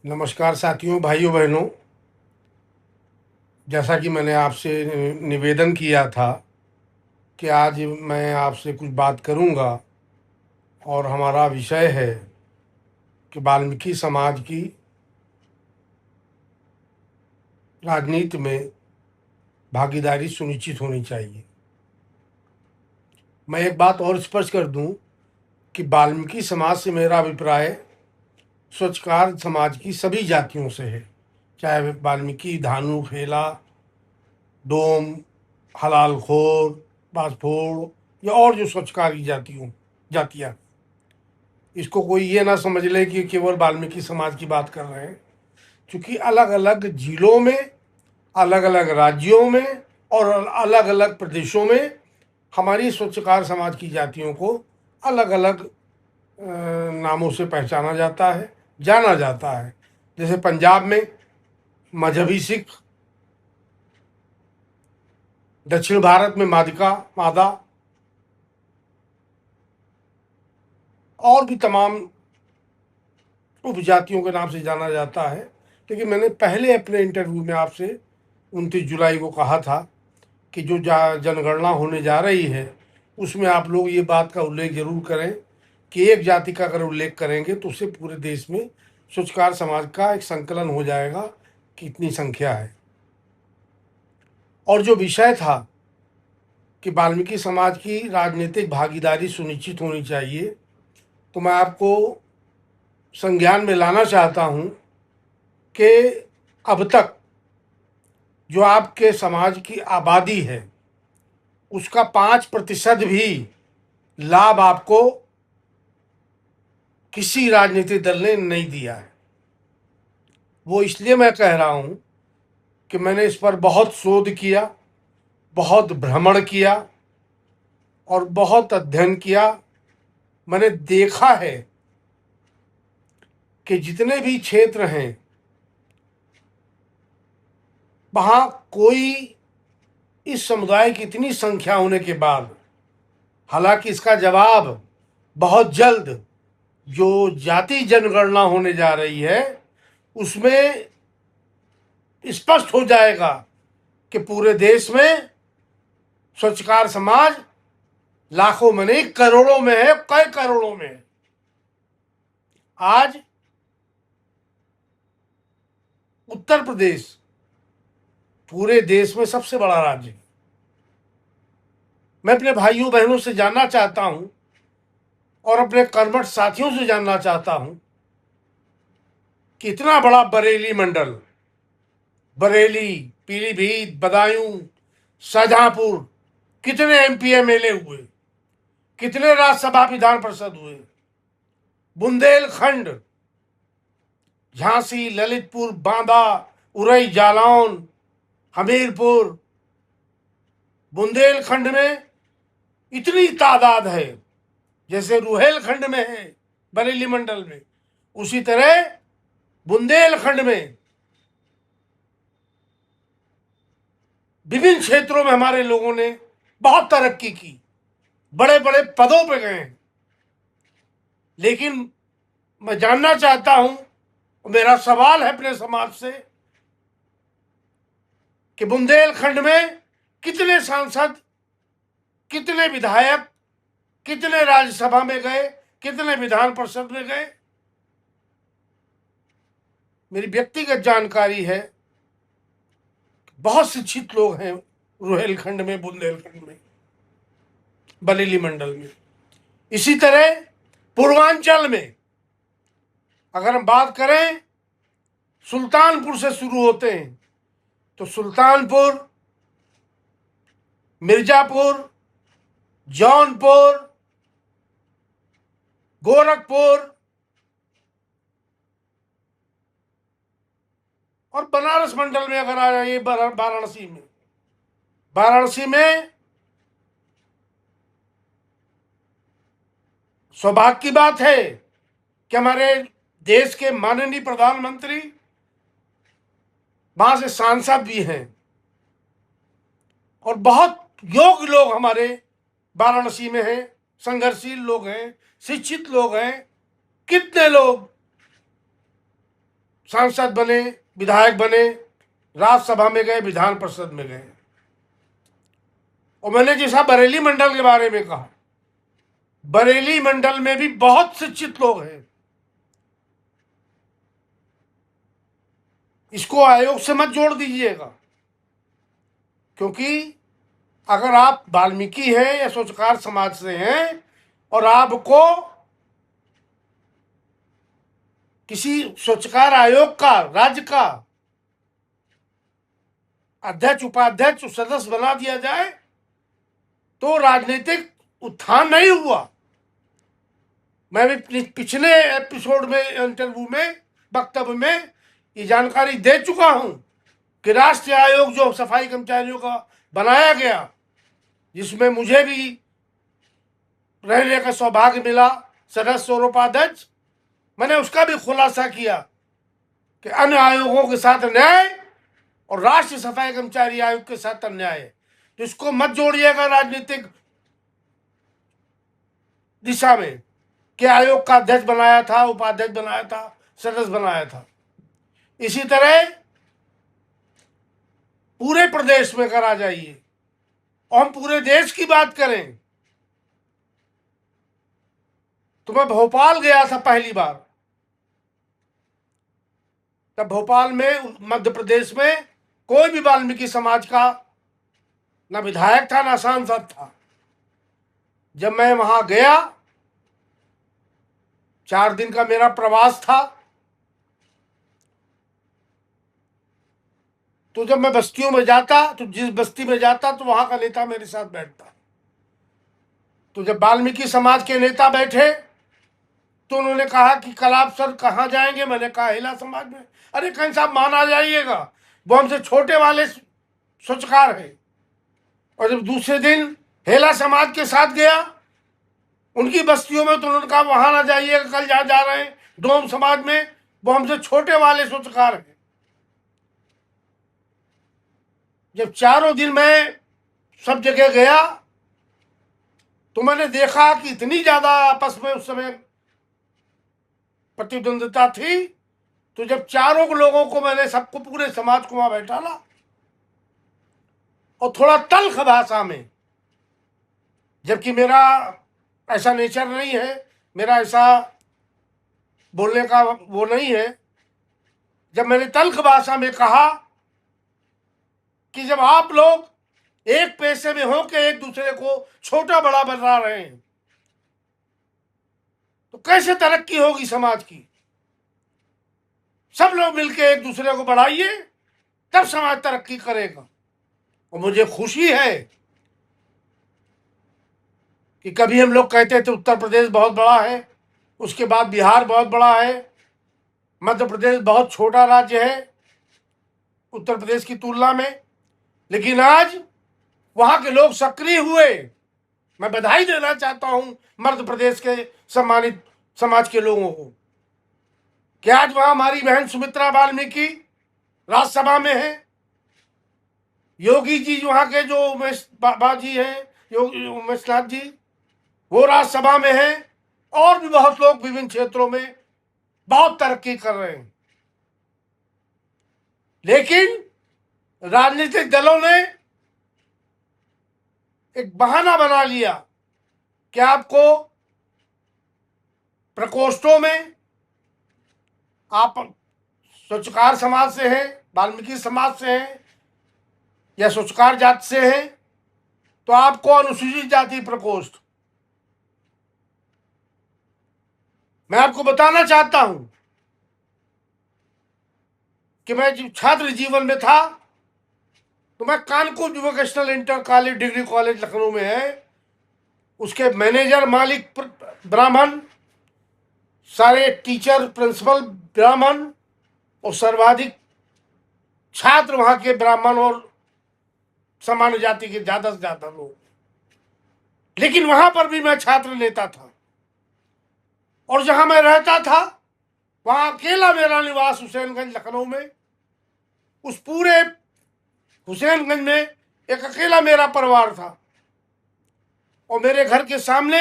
नमस्कार साथियों, भाइयों बहनों। जैसा कि मैंने आपसे निवेदन किया था कि आज मैं आपसे कुछ बात करूंगा और हमारा विषय है कि वाल्मीकि समाज की राजनीति में भागीदारी सुनिश्चित होनी चाहिए। मैं एक बात और स्पष्ट कर दूं कि वाल्मीकि समाज से मेरा अभिप्राय स्वच्छकार समाज की सभी जातियों से है, चाहे वे वाल्मीकि, धानु, फेला, डोम, हलालखोर, बाजफोड़ या और जो स्वच्छकार की जातियाँ। इसको कोई ये ना समझ ले कि केवल वाल्मीकि समाज की बात कर रहे हैं, क्योंकि अलग अलग जिलों में, अलग अलग राज्यों में और अलग अलग प्रदेशों में हमारी स्वच्छकार समाज की जातियों को अलग अलग नामों से पहचाना जाता है, जाना जाता है। जैसे पंजाब में मजहबी सिख, दक्षिण भारत में मादिका मादा, और भी तमाम उपजातियों के नाम से जाना जाता है। लेकिन मैंने पहले अपने इंटरव्यू में आपसे 29 जुलाई को कहा था कि जो जनगणना होने जा रही है उसमें आप लोग ये बात का उल्लेख जरूर करें कि एक जाति का अगर उल्लेख करेंगे तो उससे पूरे देश में स्वच्छकार समाज का एक संकलन हो जाएगा कि इतनी संख्या है। और जो विषय था कि वाल्मीकि समाज की राजनीतिक भागीदारी सुनिश्चित होनी चाहिए, तो मैं आपको संज्ञान में लाना चाहता हूँ कि अब तक जो आपके समाज की आबादी है उसका 5% भी लाभ आपको किसी राजनीतिक दल ने नहीं दिया है। वो इसलिए मैं कह रहा हूं कि मैंने इस पर बहुत शोध किया, बहुत भ्रमण किया और बहुत अध्ययन किया। मैंने देखा है कि जितने भी क्षेत्र हैं वहां कोई इस समुदाय की इतनी संख्या होने के बाद, हालांकि इसका जवाब बहुत जल्द जो जाति जनगणना होने जा रही है उसमें स्पष्ट हो जाएगा कि पूरे देश में स्वच्छकार समाज लाखों में नहीं, करोड़ों में है, कई करोड़ों में है। आज उत्तर प्रदेश पूरे देश में सबसे बड़ा राज्य है। मैं अपने भाइयों बहनों से जानना चाहता हूं और अपने कर्मठ साथियों से जानना चाहता हूं कि इतना बड़ा बरेली मंडल, बरेली, पीलीभीत, बदायूं, शाहजहांपुर, कितने एमपी एमएलए हुए, कितने राज्यसभा विधान परिषद हुए, बुंदेलखंड, झांसी, ललितपुर, बांदा, उरई, जालौन, हमीरपुर, बुंदेलखंड में इतनी तादाद है जैसे रुहेलखंड में है बरेली मंडल में, उसी तरह बुंदेलखंड में विभिन्न क्षेत्रों में हमारे लोगों ने बहुत तरक्की की, बड़े बड़े पदों पे गए हैं। लेकिन मैं जानना चाहता हूं, मेरा सवाल है अपने समाज से कि बुंदेलखंड में कितने सांसद, कितने विधायक, कितने राज्यसभा में गए, कितने विधान परिषद में गए। मेरी व्यक्तिगत जानकारी है बहुत शिक्षित लोग हैं रुहेलखंड में, बुंदेलखंड में, बरेली मंडल में। इसी तरह पूर्वांचल में अगर हम बात करें, सुल्तानपुर से शुरू होते हैं तो सुल्तानपुर, मिर्जापुर, जौनपुर, गोरखपुर और बनारस मंडल में अगर आ जाइए वाराणसी में, वाराणसी में सौभाग्य की बात है कि हमारे देश के माननीय प्रधानमंत्री वहां से सांसद भी हैं और बहुत योग्य लोग हमारे वाराणसी में हैं, संघर्षशील लोग हैं, शिक्षित लोग हैं। कितने लोग सांसद बने, विधायक बने, राज्यसभा में गए, विधान परिषद में गए। और मैंने जैसा बरेली मंडल के बारे में कहा, बरेली मंडल में भी बहुत शिक्षित लोग हैं। इसको आयोग से मत जोड़ दीजिएगा, क्योंकि अगर आप वाल्मीकि हैं या स्वच्छकार समाज से हैं और आपको किसी स्वच्छकार आयोग का, राज्य का अध्यक्ष, उपाध्यक्ष, सदस्य बना दिया जाए तो राजनीतिक उत्थान नहीं हुआ। मैं भी पिछले एपिसोड में, इंटरव्यू में, वक्तव्य में ये जानकारी दे चुका हूं कि राष्ट्रीय आयोग जो सफाई कर्मचारियों का बनाया गया, जिसमें मुझे भी रहने का सौभाग्य मिला, सदस्य और उपाध्यक्ष, मैंने उसका भी खुलासा किया कि अन्य आयोगों के साथ न्याय और राष्ट्रीय सफाई कर्मचारी आयोग के साथ अन्याय है। तो इसको मत जोड़िएगा राजनीतिक दिशा में कि आयोग का अध्यक्ष बनाया था, उपाध्यक्ष बनाया था, सदस्य बनाया था। इसी तरह पूरे प्रदेश में करा जाइए। और हम पूरे देश की बात करें तो मैं भोपाल गया था पहली बार। तब भोपाल में, मध्य प्रदेश में, कोई भी वाल्मीकि समाज का ना विधायक था ना सांसद था। जब मैं वहां गया, 4 दिन का मेरा प्रवास था, तो जब मैं बस्तियों में जाता, तो जिस बस्ती में जाता तो वहां का नेता मेरे साथ बैठता। तो जब वाल्मीकि समाज के नेता बैठे तो उन्होंने कहा कि कल आप सर कहाँ जाएंगे? मैंने कहा हेला समाज में। अरे कहीं साहब मान आ जाइएगा, वो हमसे छोटे वाले स्वच्छकार है। और जब दूसरे दिन हेला समाज के साथ गया उनकी बस्तियों में, तो उन्होंने कहा वहां ना जाइएगा, कल जहाँ जा रहे हैं डोम समाज में, वो हमसे छोटे वाले स्वच्छकार है। जब चारों दिन मैं सब जगह गया तो मैंने देखा कि इतनी ज्यादा आपस में उस समय प्रतिद्वंदता थी। तो जब चारों लोगों को मैंने, सबको, पूरे समाज को वहां बैठाला और थोड़ा तल्ख भाषा में, जबकि मेरा ऐसा नेचर नहीं है, मेरा ऐसा बोलने का वो नहीं है, जब मैंने तल्ख भाषा में कहा कि जब आप लोग एक पैसे में हो के एक दूसरे को छोटा बड़ा बना रहे हैं तो कैसे तरक्की होगी समाज की? सब लोग मिलकर एक दूसरे को बढ़ाइए, तब समाज तरक्की करेगा। और मुझे खुशी है कि कभी हम लोग कहते थे उत्तर प्रदेश बहुत बड़ा है, उसके बाद बिहार बहुत बड़ा है, मध्य प्रदेश बहुत छोटा राज्य है उत्तर प्रदेश की तुलना में, लेकिन आज वहां के लोग सक्रिय हुए। मैं बधाई देना चाहता हूं मध्य प्रदेश के सम्मानित समाज के लोगों को कि आज वहां हमारी बहन सुमित्रा वाल्मीकि राज्यसभा में है, योगी जी वहां के जो उमेश बाजी हैं, योगी उमेशनाथ जी, वो राज्यसभा में है, और भी बहुत लोग विभिन्न क्षेत्रों में बहुत तरक्की कर रहे हैं। लेकिन राजनीतिक दलों ने एक बहाना बना लिया कि आपको प्रकोष्ठों में, आप स्वच्छकार समाज से हैं, वाल्मीकि समाज से हैं या स्वच्छकार जाति से हैं, तो आपको अनुसूचित जाति प्रकोष्ठ। मैं आपको बताना चाहता हूं कि मैं जब छात्र जीवन में था तो मैं Kanpur vocational inter college, degree college Lucknow में है, उसके मैनेजर, मालिक ब्राह्मण, सारे टीचर, प्रिंसिपल ब्राह्मण, और सर्वाधिक छात्र वहां के ब्राह्मण और सामान्य जाति के ज्यादा से ज्यादा लोग। लेकिन वहां पर भी मैं छात्र नेता था, और जहां मैं रहता था वहां अकेला मेरा निवास हुसैनगंज लखनऊ में। उस पूरे हुसैनगंज में एक अकेला मेरा परिवार था, और मेरे घर के सामने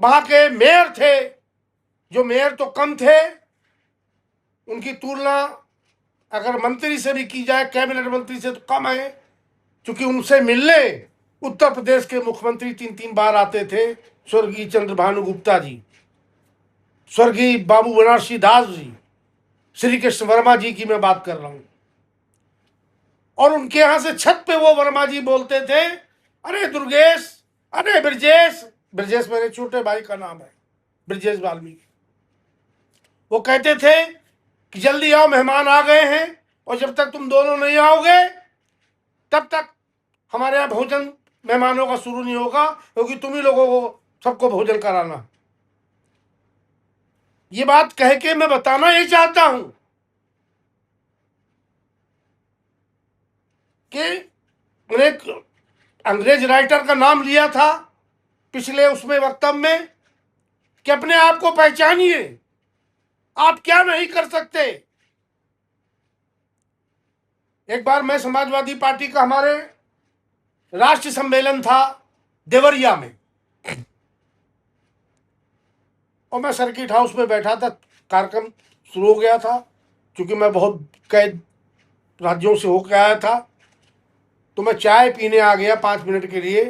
वहां के मेयर थे, जो मेयर तो कम थे, उनकी तुलना अगर मंत्री से भी की जाए, कैबिनेट मंत्री से, तो कम है, क्योंकि उनसे मिलने उत्तर प्रदेश के मुख्यमंत्री 3-3 बार आते थे। स्वर्गीय चंद्रभानु गुप्ता जी, स्वर्गीय बाबू बनारसी दास जी, श्री कृष्ण वर्मा जी की मैं बात कर रहा हूं। और उनके यहां से छत पे वो वर्मा जी बोलते थे, अरे दुर्गेश, अरे ब्रजेश, ब्रजेश मेरे छोटे भाई का नाम है, ब्रजेश वाल्मीकि। वो कहते थे कि जल्दी आओ, मेहमान आ गए हैं, और जब तक तुम दोनों नहीं आओगे तब तक हमारे यहाँ भोजन मेहमानों का शुरू नहीं होगा, क्योंकि तुम ही लोगों को सबको भोजन कराना। ये बात कह के मैं बताना ये चाहता हूं कि मैंने एक अंग्रेज राइटर का नाम लिया था पिछले उसमें वक्तव्य में कि अपने आप को पहचानिए, आप क्या नहीं कर सकते। एक बार मैं समाजवादी पार्टी का, हमारे राष्ट्रीय सम्मेलन था देवरिया में, और मैं सर्किट हाउस में बैठा था, कार्यक्रम शुरू हो गया था। क्योंकि मैं बहुत कई राज्यों से होकर आया था, तो मैं चाय पीने आ गया 5 मिनट के लिए।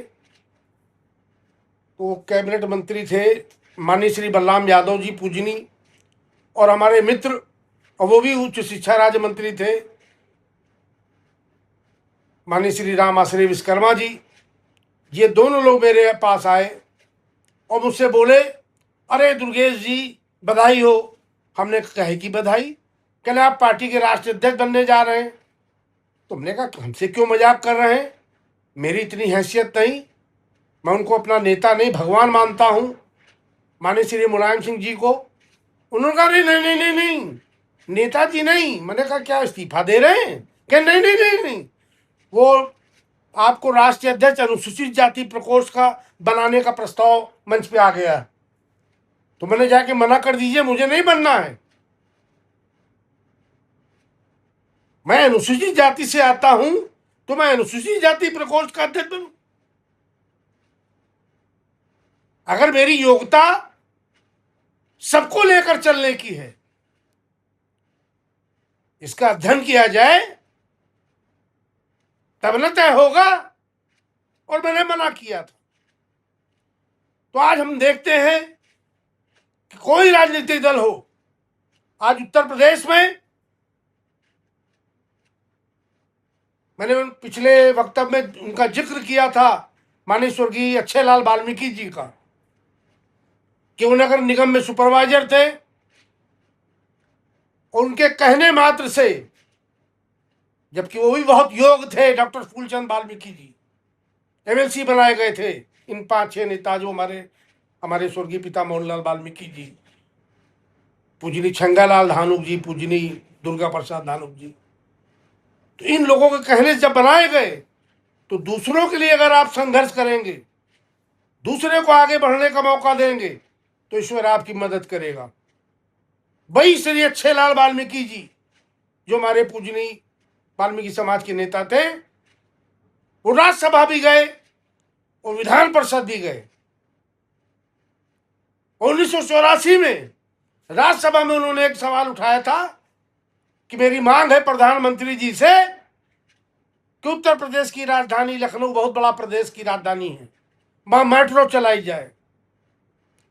तो कैबिनेट मंत्री थे माननीय श्री बलराम यादव जी पूजनी, और हमारे मित्र, और वो भी उच्च शिक्षा राज्य मंत्री थे, माननीय श्री राम आश्रय विश्वकर्मा जी। ये दोनों लोग मेरे पास आए और मुझसे बोले, अरे दुर्गेश जी बधाई हो। हमने कहे कि बधाई? कहने आप पार्टी के राष्ट्रीय अध्यक्ष बनने जा रहे हैं। तुमने कहा हमसे क्यों मजाक कर रहे हैं, मेरी इतनी हैसियत नहीं, मैं उनको अपना नेता नहीं भगवान मानता हूँ, माननीय श्री मुलायम सिंह जी को। उन्होंने कहा नहीं नहीं नहीं नहीं नहीं, नेताजी नहीं। मैंने कहा क्या इस्तीफा दे रहे हैं? कह नहीं नहीं नहीं नहीं, वो आपको राष्ट्रीय अध्यक्ष अनुसूचित जाति प्रकोष्ठ का बनाने का प्रस्ताव मंच पे आ गया, तो मैंने जाके मना कर दीजिए, मुझे नहीं बनना है, मैं अनुसूचित जाति से आता हूं, तो मैं अनुसूचित जाति प्रकोष्ठ का अध्यक्ष बनूं। अगर मेरी योग्यता सबको लेकर चलने की है, इसका अध्ययन किया जाए, तब न तय होगा। और मैंने मना किया था। तो आज हम देखते हैं कि कोई राजनीतिक दल हो, आज उत्तर प्रदेश में, मैंने पिछले वक्तव्य में उनका जिक्र किया था, माननीय स्वर्गीय अक्षयलाल वाल्मीकि जी का, कि वो नगर निगम में सुपरवाइजर थे, और उनके कहने मात्र से, जबकि वो भी बहुत योग्य थे, डॉक्टर फूलचंद वाल्मीकि जी एमएलसी बनाए गए थे। इन 5-6 नेता जो हमारे स्वर्गीय पिता मोहनलाल वाल्मीकि जी, पूजनी छंगालाल धानुक जी, पूजनी दुर्गा प्रसाद धानुक जी, तो इन लोगों के कहने से जब बनाए गए, तो दूसरों के लिए अगर आप संघर्ष करेंगे, दूसरे को आगे बढ़ने का मौका देंगे, तो ईश्वर आपकी मदद करेगा। वही श्री अक्षयलाल वाल्मीकि जी, जो हमारे पूजनी वाल्मीकि समाज के नेता थे, वो राज्यसभा भी गए और विधान परिषद भी गए। 1984 में राज्यसभा में उन्होंने एक सवाल उठाया था कि मेरी मांग है प्रधानमंत्री जी से कि उत्तर प्रदेश की राजधानी लखनऊ बहुत बड़ा प्रदेश की राजधानी है, वहां मेट्रो चलाई जाए।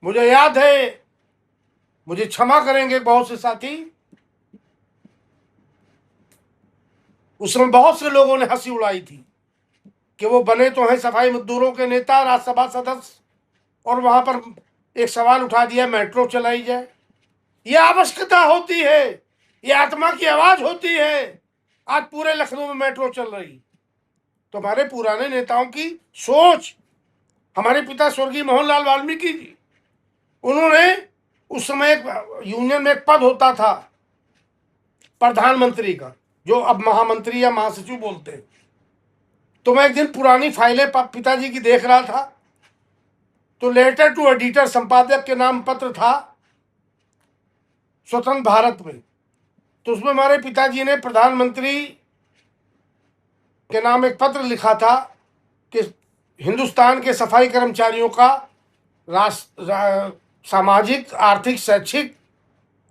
मुझे याद है, मुझे क्षमा करेंगे बहुत से साथी, उस समय बहुत से लोगों ने हंसी उड़ाई थी कि वो बने तो हैं सफाई मजदूरों के नेता, राज्यसभा सदस्य, और वहां पर एक सवाल उठा दिया मेट्रो चलाई जाए। ये आवश्यकता होती है, ये आत्मा की आवाज होती है। आज पूरे लखनऊ में मेट्रो चल रही। तो हमारे पुराने नेताओं की सोच, हमारे पिता स्वर्गीय मोहनलाल वाल्मीकि जी, उन्होंने उस समय एक यूनियन में एक पद होता था प्रधानमंत्री का, जो अब महामंत्री या महासचिव बोलते हैं। तो मैं एक दिन पुरानी फाइलें पिताजी की देख रहा था, तो लेटर टू एडिटर, संपादक के नाम पत्र था स्वतंत्र भारत में। तो उसमें हमारे पिताजी ने प्रधानमंत्री के नाम एक पत्र लिखा था कि हिंदुस्तान के सफाई कर्मचारियों का सामाजिक, आर्थिक, शैक्षिक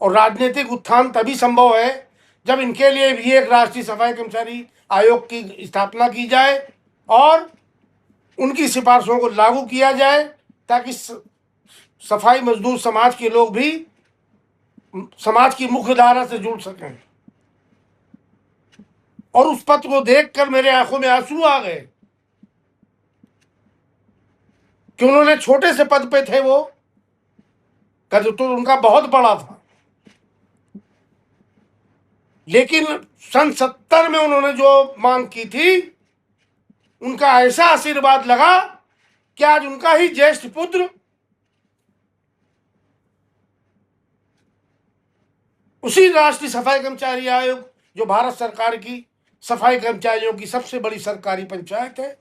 और राजनीतिक उत्थान तभी संभव है जब इनके लिए भी एक राष्ट्रीय सफाई कर्मचारी आयोग की स्थापना की जाए और उनकी सिफारिशों को लागू किया जाए, ताकि सफाई मजदूर समाज के लोग भी समाज की मुख्य धारा से जुड़ सकें। और उस पत्र को देखकर मेरे आंखों में आंसू आ गए कि उन्होंने छोटे से पद पे थे, वो कद तो उनका बहुत बड़ा था, लेकिन सन 70 में उन्होंने जो मांग की थी, उनका ऐसा आशीर्वाद लगा कि आज उनका ही ज्येष्ठ पुत्र उसी राष्ट्रीय सफाई कर्मचारी आयोग, जो भारत सरकार की सफाई कर्मचारियों की सबसे बड़ी सरकारी पंचायत है,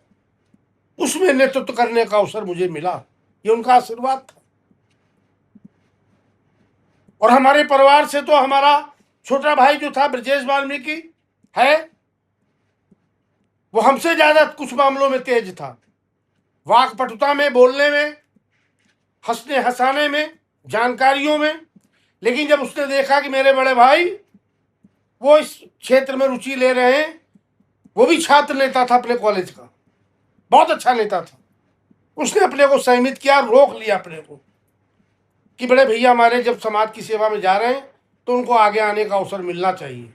उसमें नेतृत्व करने का अवसर मुझे मिला। ये उनका आशीर्वाद था। और हमारे परिवार से तो हमारा छोटा भाई जो था ब्रजेश वाल्मीकि है, वो हमसे ज्यादा कुछ मामलों में तेज था, वाक्पटुता में, बोलने में, हंसने हंसाने में, जानकारियों में। लेकिन जब उसने देखा कि मेरे बड़े भाई वो इस क्षेत्र में रुचि ले रहे हैं, वो भी छात्र नेता था अपने कॉलेज का, बहुत अच्छा नेता था, उसने अपने को संयमित किया, रोक लिया अपने को कि बड़े भैया हमारे जब समाज की सेवा में जा रहे हैं तो उनको आगे आने का अवसर मिलना चाहिए।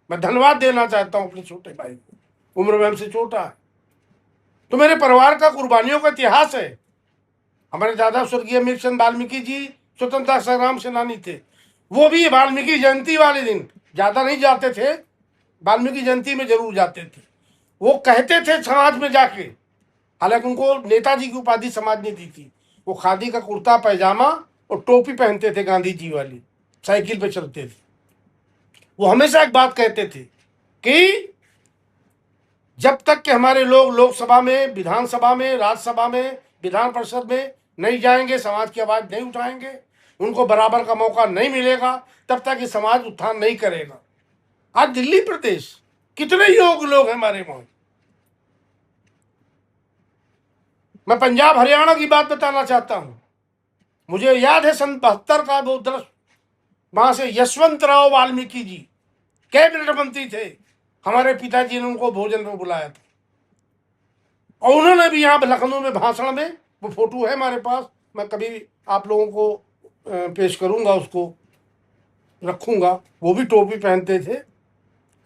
मैं धन्यवाद देना चाहता हूं अपने छोटे भाई को, उम्र में हमसे छोटा है। तो मेरे परिवार का कुर्बानियों का इतिहास है। हमारे दादा स्वर्गीय मीरचंद वाल्मीकि जी स्वतंत्रता संग्राम सेनानी थे। वो भी वाल्मीकि जयंती वाले दिन ज्यादा नहीं जाते थे, वाल्मीकि जयंती में जरूर जाते थे। वो कहते थे समाज में जाके, हालांकि उनको नेताजी की उपाधि समाज ने दी थी, वो खादी का कुर्ता पैजामा और टोपी पहनते थे, गांधी जी वाली, साइकिल पे चलते थे। वो हमेशा एक बात कहते थे कि जब तक कि हमारे लोग लोकसभा में, विधानसभा में, राज्यसभा में, विधान परिषद में नहीं जाएंगे, समाज की आवाज नहीं उठाएंगे, उनको बराबर का मौका नहीं मिलेगा, तब तक ये समाज उत्थान नहीं करेगा। आज दिल्ली प्रदेश कितने योग्य लोग हैं हमारे वहां। मैं पंजाब हरियाणा की बात बताना चाहता हूं। मुझे याद है सन 72 का वो दृश्य, वहां से यशवंत राव वाल्मीकि जी कैबिनेट मंत्री थे, हमारे पिताजी ने उनको भोजन में बुलाया था, और उन्होंने भी यहाँ लखनऊ में भाषण में, वो फोटो है हमारे पास, मैं कभी आप लोगों को पेश करूंगा, उसको रखूंगा। वो भी टोपी पहनते थे।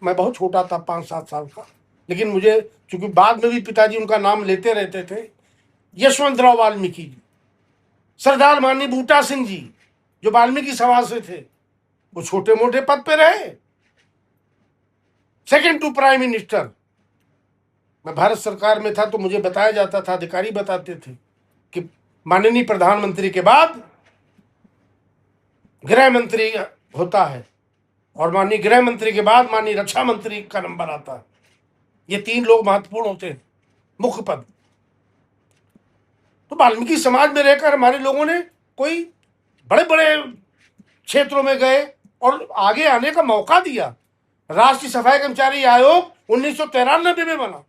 मैं बहुत छोटा था, 5-7 साल का, लेकिन मुझे चूंकि बाद में भी पिताजी उनका नाम लेते रहते थे, यशवंत राव वाल्मीकि जी। सरदार माननीय बूटा सिंह जी जो वाल्मीकि समाज से थे, वो छोटे मोटे पद पे रहे, सेकंड टू प्राइम मिनिस्टर। मैं भारत सरकार में था तो मुझे बताया जाता था, अधिकारी बताते थे कि माननीय प्रधानमंत्री के बाद गृह मंत्री होता है, और माननीय गृह मंत्री के बाद माननीय रक्षा मंत्री का नंबर आता है। ये 3 लोग महत्वपूर्ण होते हैं, मुख्य पद। तो वाल्मीकि समाज में रहकर हमारे लोगों ने कोई बड़े बड़े क्षेत्रों में गए और आगे आने का मौका दिया। राष्ट्रीय सफाई कर्मचारी आयोग 1993 में बना,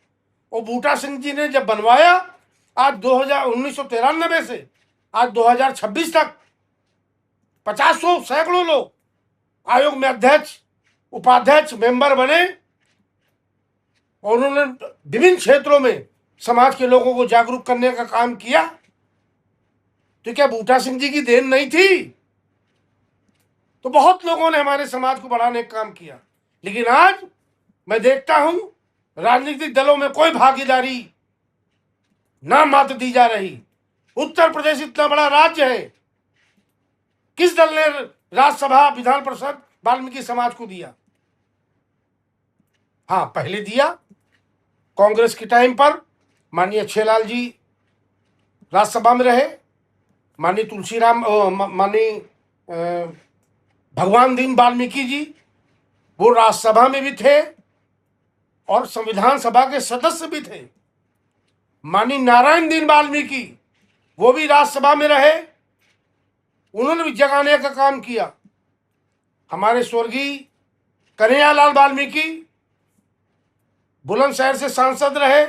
और बूटा सिंह जी ने जब बनवाया, आज 1993 से आज 2026 तक 50 सैकड़ों लोग आयोग में अध्यक्ष, उपाध्यक्ष, मेंबर बने, और उन्होंने विभिन्न क्षेत्रों में समाज के लोगों को जागरूक करने का काम किया। तो क्या बूटा सिंह जी की देन नहीं थी? तो बहुत लोगों ने हमारे समाज को बढ़ाने का काम किया। लेकिन आज मैं देखता हूं राजनीतिक दलों में कोई भागीदारी ना मात्र दी जा रही। उत्तर प्रदेश इतना बड़ा राज्य है, किस दल ने राज्यसभा, विधान परिषद वाल्मीकि समाज को दिया? हाँ, पहले दिया कांग्रेस के टाइम पर, माननीय छेलाल जी राज्यसभा में रहे, माननीय तुलसीराम, माननीय भगवान दीन वाल्मीकि जी वो राज्यसभा में भी थे और संविधान सभा के सदस्य भी थे। माननीय नारायण दीन वाल्मीकि वो भी राज्यसभा में रहे, उन्होंने भी जगाने का काम किया। हमारे स्वर्गीय कन्हैयालाल वाल्मीकि बुलंदशहर से सांसद रहे,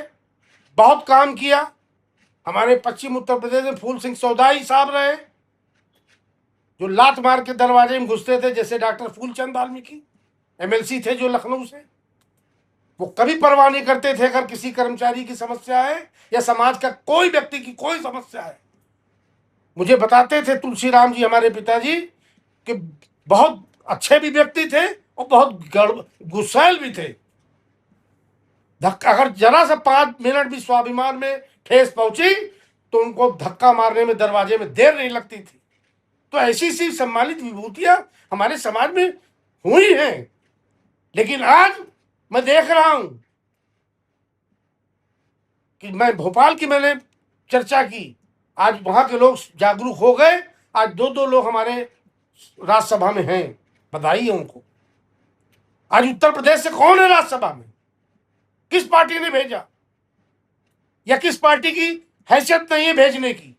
बहुत काम किया। हमारे पश्चिम उत्तर प्रदेश में फूल सिंह सौदाई साहब रहे, जो लात मार के दरवाजे में घुसते थे, जैसे डॉक्टर फूलचंद वाल्मीकि एमएलसी थे जो लखनऊ से, वो कभी परवाह नहीं करते थे अगर किसी कर्मचारी की समस्या है या समाज का कोई व्यक्ति की कोई समस्या है। मुझे बताते थे तुलसीराम जी हमारे पिताजी कि बहुत अच्छे भी व्यक्ति थे और बहुत गुस्सैल भी थे। धक्का, अगर जरा सा 5 मिनट भी स्वाभिमान में ठेस पहुंची तो उनको धक्का मारने में दरवाजे में देर नहीं लगती थी। तो ऐसी सी सम्मानित विभूतियां हमारे समाज में हुई हैं। लेकिन आज मैं देख रहा हूं कि मैं भोपाल की मैंने चर्चा की, आज वहां के लोग जागरूक हो गए। आज 2-2 लोग हमारे राज्यसभा में हैं, बधाई है उनको। आज उत्तर प्रदेश से कौन है राज्यसभा में? किस पार्टी ने भेजा या किस पार्टी की हैसियत नहीं है भेजने की?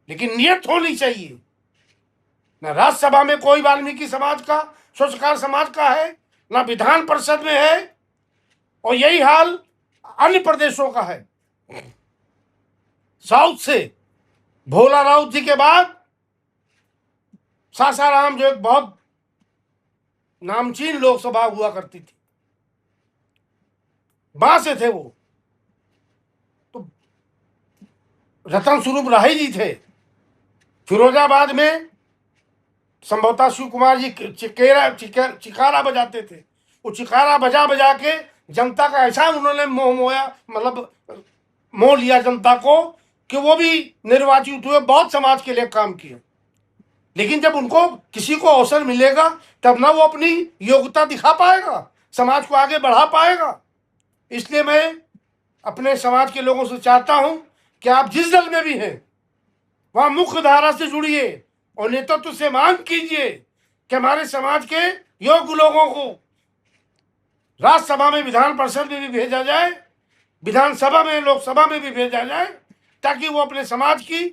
लेकिन नियत होनी चाहिए। ना राज्यसभा में कोई वाल्मीकि समाज का, स्वच्छकार समाज का है, ना विधान परिषद में है, और यही हाल अन्य प्रदेशों का है। साउथ से भोला राउत जी के बाद सासाराम जो एक बहुत नामचीन लोकसभा हुआ करती थी, वहां से थे वो, तो रतन स्वरूप राही जी थे। फिरोजाबाद में संभवतः शिव कुमार जी चिकारा बजाते थे। वो चिकारा बजा बजा के जनता का ऐसा उन्होंने मोह लिया जनता को कि वो भी निर्वाचित हुए, बहुत समाज के लिए काम किया। लेकिन जब उनको किसी को अवसर मिलेगा तब ना वो अपनी योग्यता दिखा पाएगा, समाज को आगे बढ़ा पाएगा। इसलिए मैं अपने समाज के लोगों से चाहता हूं कि आप जिस दल में भी हैं वहां मुख्य धारा से जुड़िए और नेतृत्व से मांग कीजिए कि हमारे समाज के योग्य लोगों को राज्यसभा में, विधान परिषद में भी भेजा जाए, विधानसभा में, लोकसभा में भी भेजा जाए, ताकि वो अपने समाज की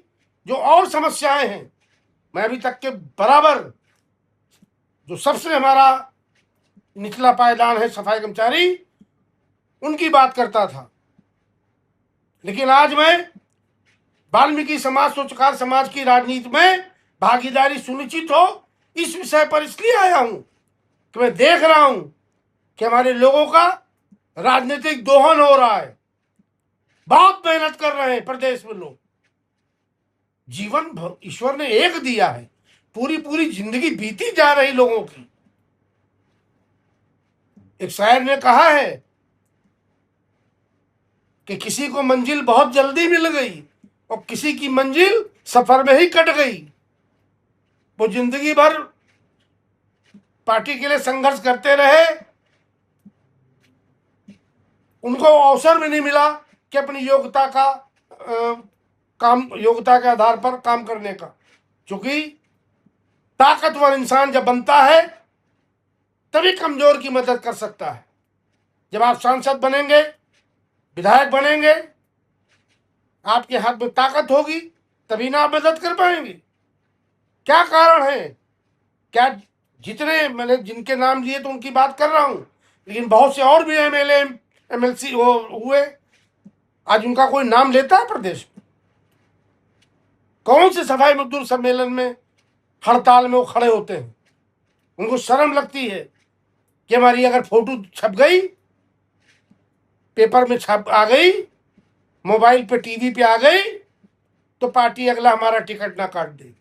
जो और समस्याएं हैं, मैं अभी तक के बराबर जो सबसे हमारा निचला पायदान है सफाई कर्मचारी, उनकी बात करता था। लेकिन आज मैं वाल्मीकि समाज, स्वच्छकार समाज की राजनीति में भागीदारी सुनिश्चित हो, इस विषय पर इसलिए आया हूं कि मैं देख रहा हूं कि हमारे लोगों का राजनीतिक दोहन हो रहा है। बहुत मेहनत कर रहे हैं प्रदेश में लोग, जीवन ईश्वर ने एक दिया है, पूरी पूरी जिंदगी बीती जा रही लोगों की। एक शायर ने कहा है कि किसी को मंजिल बहुत जल्दी मिल गई और किसी की मंजिल सफर में ही कट गई। वो जिंदगी भर पार्टी के लिए संघर्ष करते रहे, उनको अवसर भी नहीं मिला कि अपनी योग्यता के आधार पर काम करने का। क्योंकि ताकतवर इंसान जब बनता है तभी कमजोर की मदद कर सकता है। जब आप सांसद बनेंगे, विधायक बनेंगे, आपके हाथ में ताकत होगी, तभी ना आप मदद कर पाएंगे। क्या कारण है? क्या जितने मैंने जिनके नाम लिए तो उनकी बात कर रहा हूं, लेकिन बहुत से और भी एमएलए, एमएलसी हुए, आज उनका कोई नाम लेता है प्रदेश में? कौन से सफाई मजदूर सम्मेलन में, हड़ताल में वो खड़े होते हैं? उनको शर्म लगती है कि हमारी अगर फोटो छप गई, पेपर में छप आ गई, मोबाइल पे, टीवी पे आ गई, तो पार्टी अगला हमारा टिकट ना काट दे।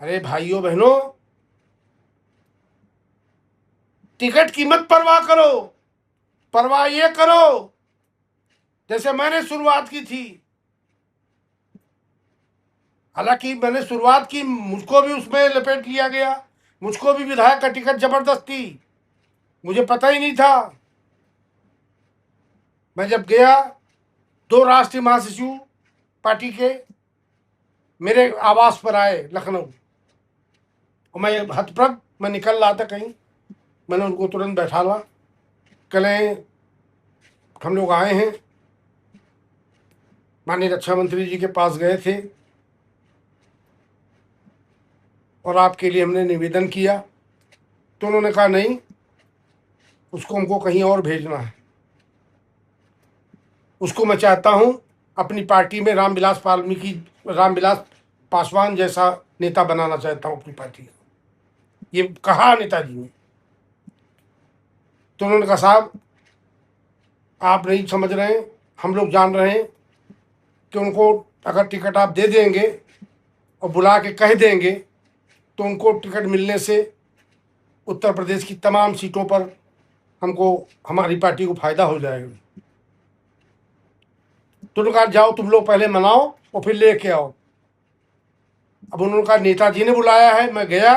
अरे भाइयों बहनों, टिकट की मत परवाह करो, परवाह ये करो जैसे मैंने शुरुआत की थी। हालांकि मैंने शुरुआत की, मुझको भी उसमें लपेट लिया गया, मुझको भी विधायक का टिकट जबरदस्ती, मुझे पता ही नहीं था। मैं जब गया, 2 राष्ट्रीय महासचिव पार्टी के मेरे आवास पर आए लखनऊ, और मैं हतप्रभ, मैं निकल रहा था कहीं, मैंने उनको तुरंत बैठा ला, कल हम लोग आए हैं, माननीय रक्षा मंत्री जी के पास गए थे और आपके लिए हमने निवेदन किया। तो उन्होंने कहा नहीं, उसको हमको कहीं और भेजना है, उसको मैं चाहता हूं अपनी पार्टी में रामविलास पासवान जैसा नेता बनाना चाहता हूं अपनी पार्टी का, ये कहा नेताजी ने। तो उन्होंने कहा साहब आप नहीं समझ रहे हैं, हम लोग जान रहे हैं कि उनको अगर टिकट आप दे देंगे और बुला के कह देंगे तो उनको टिकट मिलने से उत्तर प्रदेश की तमाम सीटों पर हमको, हमारी पार्टी को फायदा हो जाएगा। तो उन्होंने कहा जाओ तुम लोग पहले मनाओ और फिर लेके आओ। अब उन्होंने कहा नेताजी ने बुलाया है, मैं गया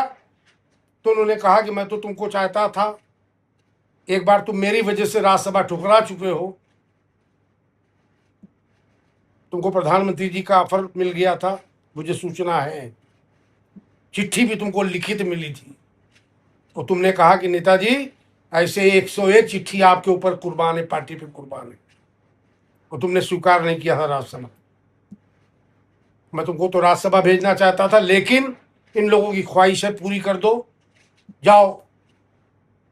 तो उन्होंने कहा कि मैं तो तुमको चाहता था, एक बार तुम मेरी वजह से राज्यसभा ठुकरा चुके हो, तुमको प्रधानमंत्री जी का ऑफर मिल गया था, मुझे सूचना है, चिट्ठी भी तुमको लिखित मिली थी, और तुमने कहा कि नेताजी ऐसे 101 चिट्ठी आपके ऊपर कुर्बान है, पार्टी पे कुर्बान है, और तुमने स्वीकार नहीं किया था राज्यसभा। मैं तुमको तो राज्यसभा भेजना चाहता था, लेकिन इन लोगों की ख्वाहिश है पूरी कर दो, जाओ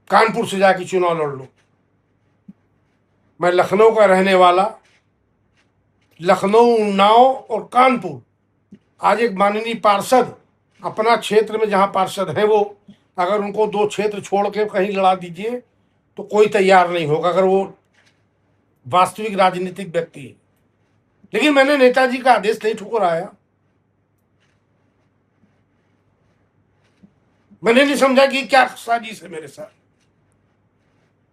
कानपुर से जाके चुनाव लड़ लो। मैं लखनऊ का रहने वाला, लखनऊ, उन्नाव और कानपुर, आज एक माननीय पार्षद अपना क्षेत्र में जहां पार्षद हैं, वो अगर उनको 2 क्षेत्र छोड़ के कहीं लड़ा दीजिए तो कोई तैयार नहीं होगा, अगर वो वास्तविक राजनीतिक व्यक्ति है। लेकिन मैंने नेताजी का आदेश नहीं ठुकराया, मैंने नहीं समझा कि क्या साजिश है मेरे साथ,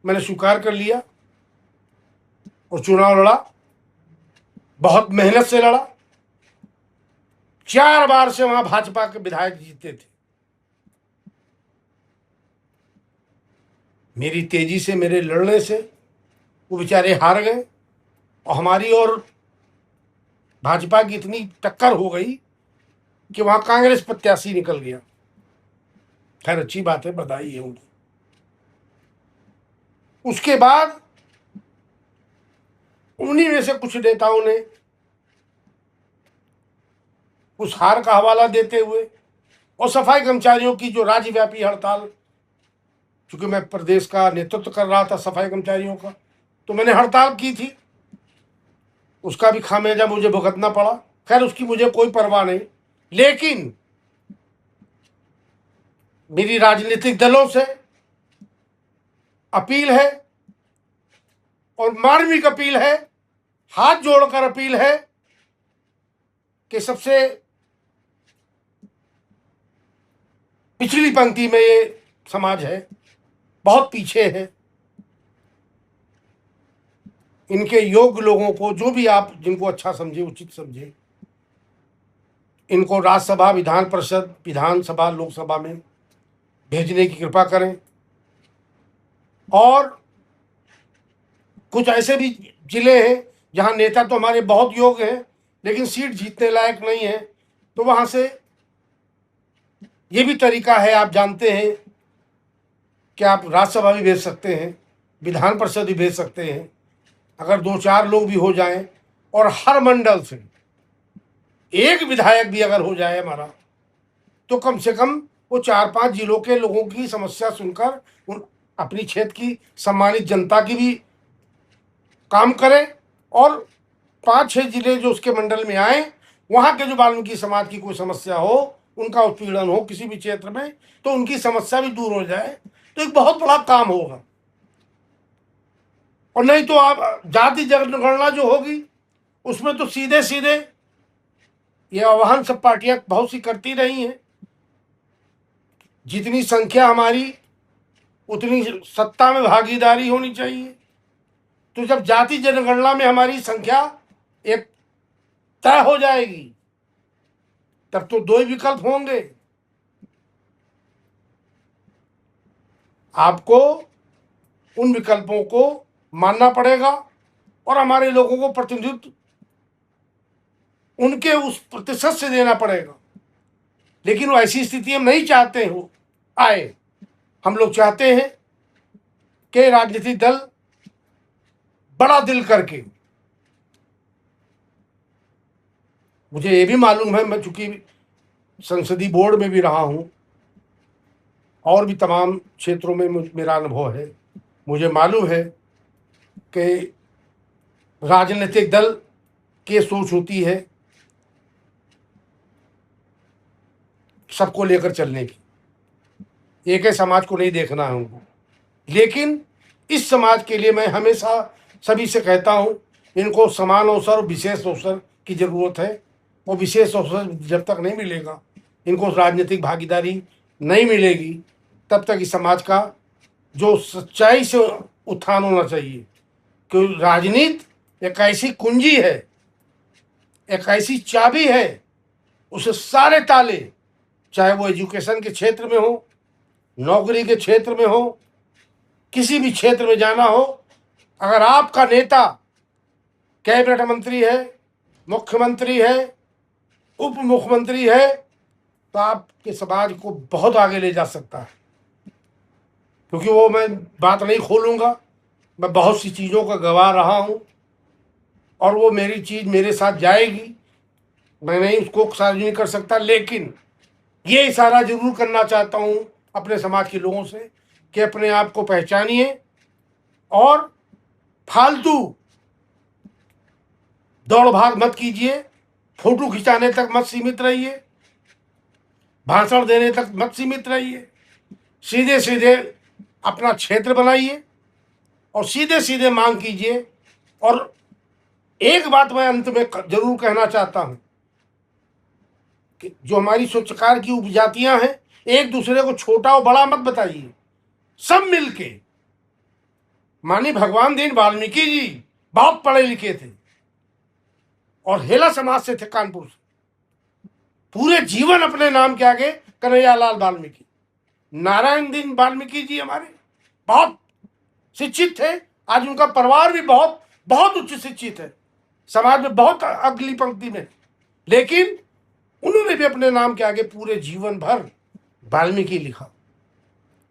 मैंने स्वीकार कर लिया और चुनाव लड़ा, बहुत मेहनत से लड़ा। 4 बार से वहां भाजपा के विधायक जीते थे। मेरी तेजी से, मेरे लड़ने से वो बेचारे हार गए, और हमारी और भाजपा की इतनी टक्कर हो गई कि वहां कांग्रेस प्रत्याशी निकल गया। खैर अच्छी बात है, बधाई है उनको। उसके बाद उन्हीं में से कुछ नेताओं ने उस हार का हवाला देते हुए, और सफाई कर्मचारियों की जो राज्यव्यापी हड़ताल, चूंकि मैं प्रदेश का नेतृत्व कर रहा था सफाई कर्मचारियों का, तो मैंने हड़ताल की थी, उसका भी खामियाजा मुझे भुगतना पड़ा। खैर उसकी मुझे कोई परवाह नहीं, लेकिन मेरी राजनीतिक दलों से अपील है और मार्मिक अपील है, हाथ जोड़कर अपील है कि सबसे पिछली पंक्ति में ये समाज है, बहुत पीछे है, इनके योग्य लोगों को, जो भी आप जिनको अच्छा समझे, उचित समझे, इनको राज्यसभा, विधान परिषद, विधानसभा, लोकसभा में भेजने की कृपा करें। और कुछ ऐसे भी जिले हैं जहां नेता तो हमारे बहुत योग्य हैं लेकिन सीट जीतने लायक नहीं है, तो वहां से ये भी तरीका है, आप जानते हैं कि आप राज्यसभा भी भेज सकते हैं, विधान परिषद भी भेज सकते हैं। अगर 2-4 लोग भी हो जाएं और हर मंडल से एक विधायक भी अगर हो जाए हमारा, तो कम से कम वो 4-5 जिलों के लोगों की समस्या सुनकर उन अपनी क्षेत्र की सम्मानित जनता की भी काम करें, और 5-6 जिले जो उसके मंडल में आए, वहां के जो वाल्मीकि समाज की कोई समस्या हो, उनका उत्पीड़न हो किसी भी क्षेत्र में, तो उनकी समस्या भी दूर हो जाए, तो एक बहुत बड़ा काम होगा। और नहीं तो आप जाति जनगणना जो होगी उसमें तो सीधे सीधे ये आह्वान सब पार्टियां बहुत सी करती रही हैं, जितनी संख्या हमारी उतनी सत्ता में भागीदारी होनी चाहिए। तो जब जाति जनगणना में हमारी संख्या एक तय हो जाएगी, तब तो 2 ही विकल्प होंगे, आपको उन विकल्पों को मानना पड़ेगा और हमारे लोगों को प्रतिनिधित्व उनके उस प्रतिशत से देना पड़ेगा। लेकिन वो ऐसी स्थिति हम नहीं चाहते हो आए। हम लोग चाहते हैं कि राजनीतिक दल बड़ा दिल करके, मुझे ये भी मालूम है, मैं चूंकि संसदीय बोर्ड में भी रहा हूं और भी तमाम क्षेत्रों में मेरा अनुभव है, मुझे मालूम है कि राजनीतिक दल की सोच होती है सबको लेकर चलने की, एक ही समाज को नहीं देखना है उनको। लेकिन इस समाज के लिए मैं हमेशा सभी से कहता हूँ, इनको समान अवसर और विशेष अवसर की ज़रूरत है। वो विशेष अवसर जब तक नहीं मिलेगा, इनको राजनीतिक भागीदारी नहीं मिलेगी, तब तक इस समाज का जो सच्चाई से उत्थान होना चाहिए। क्योंकि राजनीति एक ऐसी कुंजी है, एक ऐसी चाबी है, उसे सारे ताले, चाहे वो एजुकेशन के क्षेत्र में हो, नौकरी के क्षेत्र में हो, किसी भी क्षेत्र में जाना हो, अगर आपका नेता कैबिनेट मंत्री है, मुख्यमंत्री है, उप मुख्यमंत्री है, तो आपके समाज को बहुत आगे ले जा सकता है। क्योंकि वो मैं बात नहीं खोलूँगा, मैं बहुत सी चीज़ों का गवाह रहा हूँ, और वो मेरी चीज़ मेरे साथ जाएगी, मैं नहीं उसको सार्वजनिक कर सकता। लेकिन ये इशारा जरूर करना चाहता हूँ अपने समाज के लोगों से कि अपने आप को पहचानिए और फालतू दौड़ भाग मत कीजिए, फोटो खिंचाने तक मत सीमित रहिए, भाषण देने तक मत सीमित रहिए। सीधे सीधे अपना क्षेत्र बनाइए और सीधे सीधे मांग कीजिए। और एक बात मैं अंत में जरूर कहना चाहता हूं कि जो हमारी स्वच्छकार की उपजातियां हैं, एक दूसरे को छोटा और बड़ा मत बताइए, सब मिलके। माननीय भगवान दीन वाल्मीकि जी बहुत पढ़े लिखे थे और हेला समाज से थे, कानपुर से। पूरे जीवन अपने नाम के आगे कन्हैयालाल वाल्मीकि, नारायण दीन वाल्मीकि जी हमारे बहुत शिक्षित थे। आज उनका परिवार भी बहुत बहुत उच्च शिक्षित है, समाज में बहुत अगली पंक्ति में, लेकिन उन्होंने भी अपने नाम के आगे पूरे जीवन भर वाल्मीकि लिखा।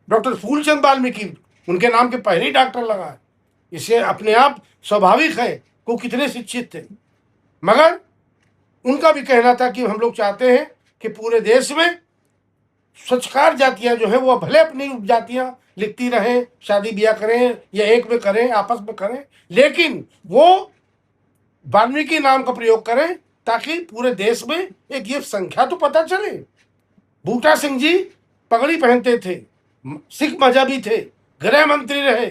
डॉक्टर फूलचंद वाल्मीकि उनके नाम के पहले ही डॉक्टर लगा है। इसे अपने आप स्वाभाविक है वो कितने शिक्षित थे। मगर उनका भी कहना था कि हम लोग चाहते हैं कि पूरे देश में स्वच्छकार जातियां जो है वो भले अपनी उपजातियां लिखती रहें, शादी ब्याह करें या एक में करें, आपस में करें, लेकिन वो वाल्मीकि नाम का प्रयोग करें ताकि पूरे देश में एक ये संख्या तो पता चले। बूटा सिंह जी पगड़ी पहनते थे, सिख मजहबी थे, गृह मंत्री रहे,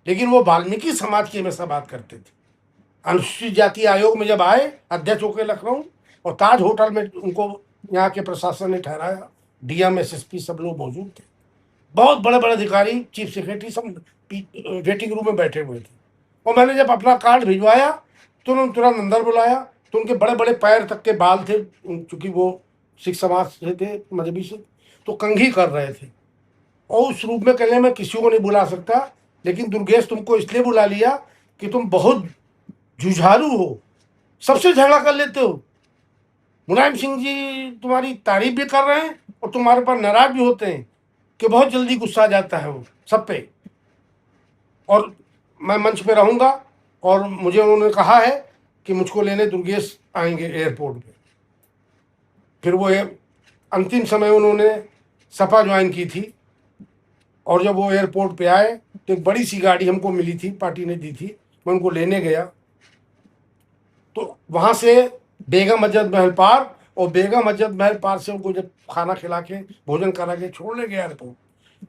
लेकिन वो वाल्मीकि समाज की हमेशा बात करते थे। अनुसूचित जाति आयोग में जब आए अध्यक्ष होकर लखनऊ, और ताज होटल में उनको यहाँ के प्रशासन ने ठहराया, डीएम एसएसपी सब लोग मौजूद थे, बहुत बड़े बड़े अधिकारी, चीफ सेक्रेटरी सब वेटिंग रूम में बैठे हुए थे। और मैंने जब अपना कार्ड भिजवाया तो उन्होंने तुरंत अंदर बुलाया, तो उनके बड़े बड़े पैर तक के बाल थे, चूँकि वो सिख समाज से थे, मजहबी से, तो कंघी कर रहे थे। और उस रूप में कहने मैं किसी को नहीं बुला सकता, लेकिन दुर्गेश तुमको इसलिए बुला लिया कि तुम बहुत जुझारू हो, सबसे झगड़ा कर लेते हो। मुलायम सिंह जी तुम्हारी तारीफ भी कर रहे हैं और तुम्हारे पर नाराज भी होते हैं कि बहुत जल्दी गुस्सा आ जाता है वो सब पे। और मैं मंच पे रहूँगा, और मुझे उन्होंने कहा है कि मुझको लेने दुर्गेश आएंगे एयरपोर्ट पे। फिर वो अंतिम समय उन्होंने सपा ज्वाइन की थी, और जब वो एयरपोर्ट पे आए तो एक बड़ी सी गाड़ी हमको मिली थी, पार्टी ने दी थी, मैं उनको लेने गया। तो वहाँ से बेगम मस्जिद महल पार, और बेगम मस्जिद महल पार से उनको जब खाना खिला के भोजन करा के छोड़ने गया एयरपोर्ट,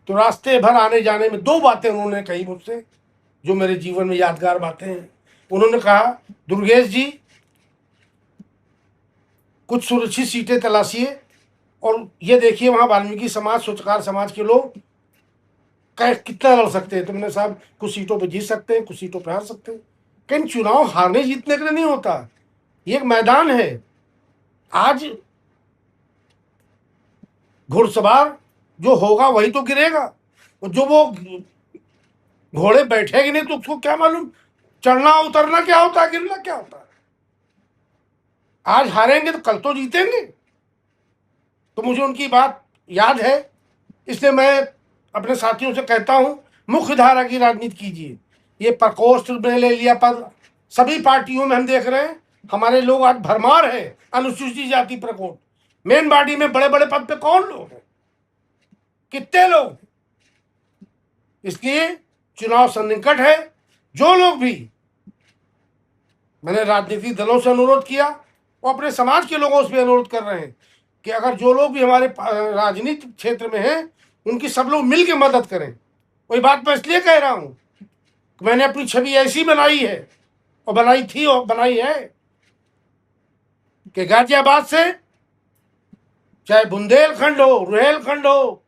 तो रास्ते भर आने जाने में दो बातें उन्होंने कही मुझसे जो मेरे जीवन में यादगार बातें हैं। उन्होंने कहा, दुर्गेश जी कुछ सुरक्षित सीटें तलाशिए, और ये देखिए वहाँ वाल्मीकि समाज, स्वच्छकार समाज के लोग कितना लड़ सकते हैं। तुमने साहब कुछ सीटों पे जीत सकते हैं, कुछ सीटों पे हार सकते हैं, लेकिन चुनाव हारने जीतने के लिए नहीं होता, ये एक मैदान है। आज घुड़सवार जो होगा वही तो गिरेगा, और जो वो घोड़े बैठेगी नहीं तो उसको क्या मालूम चढ़ना उतरना क्या होता है, गिरना क्या होता है। आज हारेंगे तो कल तो जीतेंगे। तो मुझे उनकी बात याद है, इसलिए मैं अपने साथियों से कहता हूं, मुख्य धारा की राजनीति कीजिए। ये प्रकोष्ठ में ले लिया पद, सभी पार्टियों में हम देख रहे हैं हमारे लोग आज भरमार है अनुसूचित जाति प्रकोष्ठ। मेन बॉडी में बड़े बड़े पद पे कौन लोग हैं, कितने लोग। इसलिए चुनाव सन्निकट है। जो लोग भी, मैंने राजनीतिक दलों से अनुरोध किया, वो अपने समाज के लोगों से भी अनुरोध कर रहे हैं, कि अगर जो लोग भी हमारे राजनीतिक क्षेत्र में हैं उनकी सब लोग मिल के मदद करें। वही बात मैं इसलिए कह रहा हूं कि मैंने अपनी छवि ऐसी बनाई है और बनाई थी और बनाई है कि गाजियाबाद से चाहे बुंदेलखंड हो, रुहेलखंड हो,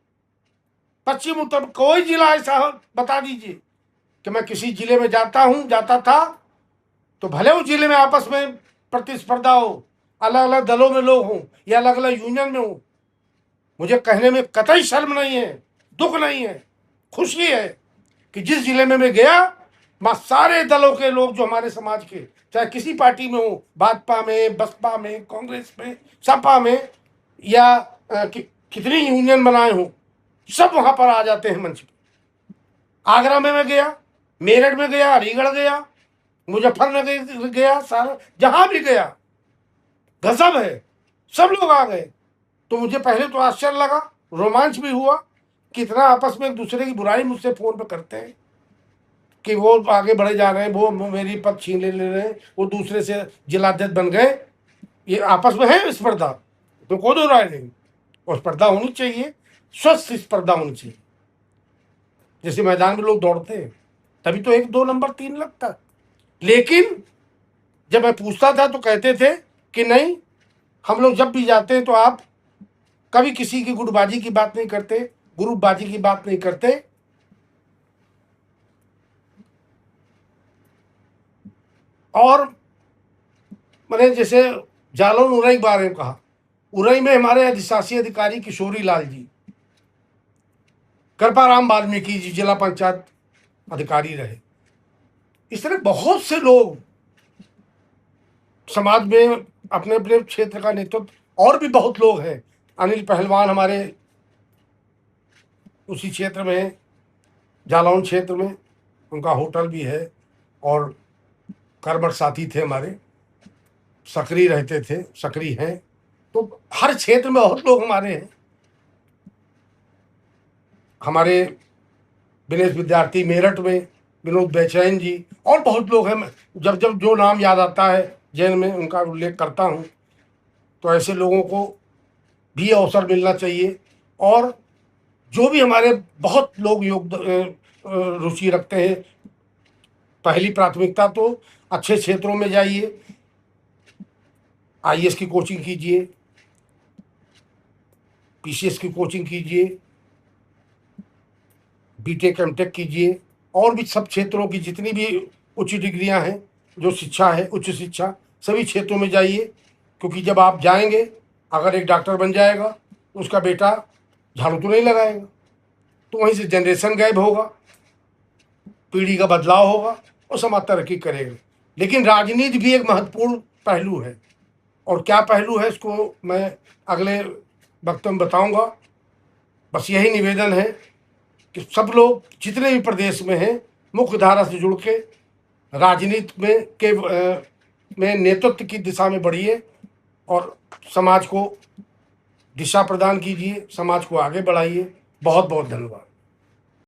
पश्चिम उत्तर, कोई जिला ऐसा हो बता दीजिए कि मैं किसी जिले में जाता था तो भले उस जिले में आपस में प्रतिस्पर्धा हो, अलग अलग दलों में लोग हों या अलग अलग यूनियन में हों, मुझे कहने में कतई शर्म नहीं है, दुख नहीं है, खुशी है कि जिस जिले में मैं गया वहां सारे दलों के लोग जो हमारे समाज के, चाहे किसी पार्टी में हो, भाजपा में, बसपा में, कांग्रेस में, सपा में, या कितनी यूनियन बनाए हों, सब वहां पर आ जाते हैं मंच पे। आगरा में मैं गया, मेरठ में गया, अलीगढ़ गया, मुजफ्फरनगर गया, सारा जहां भी गया गजब है, सब लोग आ गए। तो मुझे पहले तो आश्चर्य लगा, रोमांच भी हुआ, कितना आपस में एक दूसरे की बुराई मुझसे फोन पे करते हैं कि वो आगे बढ़े जा रहे हैं, वो मेरी पद छीन ले रहे हैं, वो दूसरे से जिलाध्यक्ष बन गए। ये आपस में है स्पर्धा, तो कोई दो राय नहीं। और स्पर्धा होनी चाहिए, स्वस्थ स्पर्धा होनी चाहिए। जैसे मैदान में लोग दौड़ते हैं तभी तो 1 2 नंबर 3 लगता। लेकिन जब मैं पूछता था तो कहते थे कि नहीं, हम लोग जब भी जाते हैं तो आप कभी किसी की गुटबाजी की बात नहीं करते, ग्रुपबाजी की बात नहीं करते। और मैंने जैसे जालौन उरई के बारे में कहा, उरई में हमारे अधिशासी अधिकारी किशोरी लाल जी, कृपाराम वाल्मीकि जी जिला पंचायत अधिकारी रहे। इस तरह बहुत से लोग समाज में अपने अपने क्षेत्र का नेतृत्व, और भी बहुत लोग हैं। अनिल पहलवान हमारे उसी क्षेत्र में है, जालौन क्षेत्र में, उनका होटल भी है और कर्मठ साथी थे हमारे, सक्रिय रहते थे, सक्रिय हैं। तो हर क्षेत्र में बहुत लोग हमारे हैं। हमारे दिनेश विद्यार्थी मेरठ में, विनोद बेचैन जी, और बहुत लोग हैं। जब जब जो नाम याद आता है जैन में उनका उल्लेख करता हूँ। तो ऐसे लोगों को भी अवसर मिलना चाहिए। और जो भी हमारे बहुत लोग रुचि रखते हैं, पहली प्राथमिकता तो अच्छे क्षेत्रों में जाइए, आईएएस की कोचिंग कीजिए, पीसीएस की कोचिंग कीजिए, बीटेक एमटेक कीजिए, और भी सब क्षेत्रों की जितनी भी उच्च डिग्रियां हैं, जो शिक्षा है, उच्च शिक्षा, सभी क्षेत्रों में जाइए। क्योंकि जब आप जाएंगे, अगर एक डॉक्टर बन जाएगा तो उसका बेटा झाड़ू तो नहीं लगाएगा, तो वहीं से जनरेशन गैप होगा, पीढ़ी का बदलाव होगा और समाज तरक्की करेगा। लेकिन राजनीति भी एक महत्वपूर्ण पहलू है, और क्या पहलू है इसको मैं अगले वक्त में बताऊंगा। बस यही निवेदन है कि सब लोग जितने भी प्रदेश में हैं, मुख्य धारा से जुड़ के राजनीति में नेतृत्व की दिशा में बढ़िए और समाज को दिशा प्रदान कीजिए, समाज को आगे बढ़ाइए। बहुत बहुत धन्यवाद।